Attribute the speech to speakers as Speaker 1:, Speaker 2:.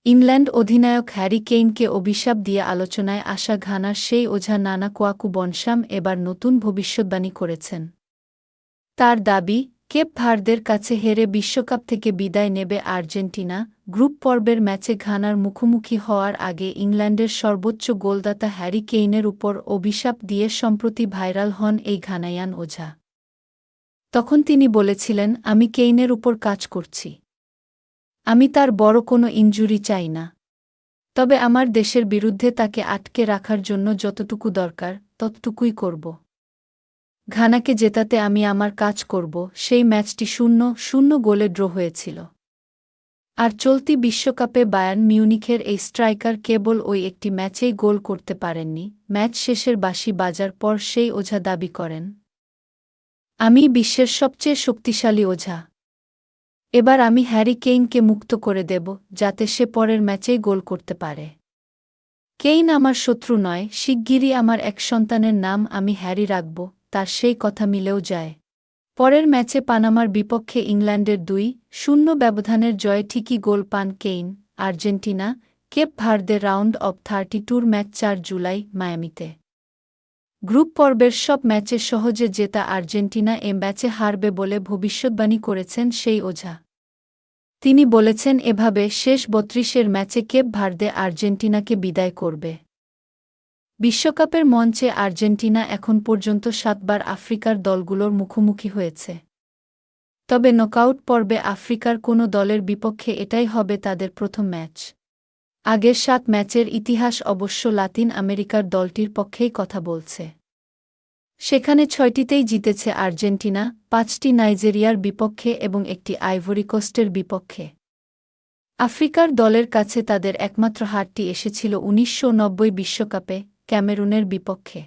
Speaker 1: England অধিনায়ক Harry কেইনকে অভিশাপ দিয়ে আলোচনায় আসা ঘানার সেই ওঝা নানা কোয়াকু বনসাম এবার নতুন ভবিষ্যদ্বাণী করেছেন। তার দাবি, কেপ ভার্দের কাছে হেরে বিশ্বকাপ থেকে বিদায় নেবে আর্জেন্টিনা। গ্রুপ পর্বের ম্যাচে ঘানার মুখোমুখি হওয়ার আগে ইংল্যান্ডের সর্বোচ্চ গোলদাতা হ্যারি কেইনের উপর অভিশাপ দিয়ে সম্প্রতি ভাইরাল হন এই ঘানাইয়ান ওঝা। তখন তিনি বলেছিলেন, আমি কেইনের উপর কাজ করছি। আমি তার বড় কোনো ইনজুরি চাই না। তবে আমার দেশের বিরুদ্ধে তাকে আটকে রাখার জন্য যতটুকু দরকার ততটুকুই করব। ঘানাকে জেতাতে আমি আমার কাজ করব। সেই ম্যাচটি 0-0 গোলে ড্র হয়েছিল। আর চলতি বিশ্বকাপে বায়ার্ন মিউনিখের এই স্ট্রাইকার কেবল ওই একটি ম্যাচেই গোল করতে পারেননি। ম্যাচ শেষের বাঁশি বাজার পর সেই ওঝা দাবি করেন, আমি বিশ্বের সবচেয়ে শক্তিশালী ওঝা। এবার আমি হ্যারি কেইনকে মুক্ত করে দেব, যাতে সে পরের ম্যাচেই গোল করতে পারে। কেইন আমার শত্রু নয়, শিগগিরই আমার এক সন্তানের নাম আমি হ্যারি রাখব। তার সেই কথা মিলেও যায়। পরের ম্যাচে পানামার বিপক্ষে ইংল্যান্ডের 2-0 ব্যবধানের জয়ে ঠিকই গোল পান Kane. Argentina Cape Verde round of 32 match 4 July মায়ামিতে। গ্রুপ পর্বের সব ম্যাচে সহজে জেতা আর্জেন্টিনা এ ম্যাচে হারবে বলে ভবিষ্যদ্বাণী করেছেন সেই ওঝা। তিনি বলেছেন, এভাবে শেষ 32 ম্যাচে কেপ ভার্দে আর্জেন্টিনাকে বিদায় করবে। বিশ্বকাপের মঞ্চে আর্জেন্টিনা এখন পর্যন্ত 7 বার আফ্রিকার দলগুলোর মুখোমুখি হয়েছে। তবে নকআউট পর্বে আফ্রিকার কোনো দলের বিপক্ষে এটাই হবে তাদের প্রথম ম্যাচ। আগের 7 ম্যাচের ইতিহাস অবশ্য লাতিন আমেরিকার দলটির পক্ষেই কথা বলছে। সেখানে 6টিতেই জিতেছে আর্জেন্টিনা, 5টি নাইজেরিয়ার বিপক্ষে এবং একটি আইভরি কোস্টের বিপক্ষে। আফ্রিকার দলের কাছে তাদের একমাত্র হারটি এসেছিল 1990 বিশ্বকাপে ক্যামেরুনের বিপক্ষে।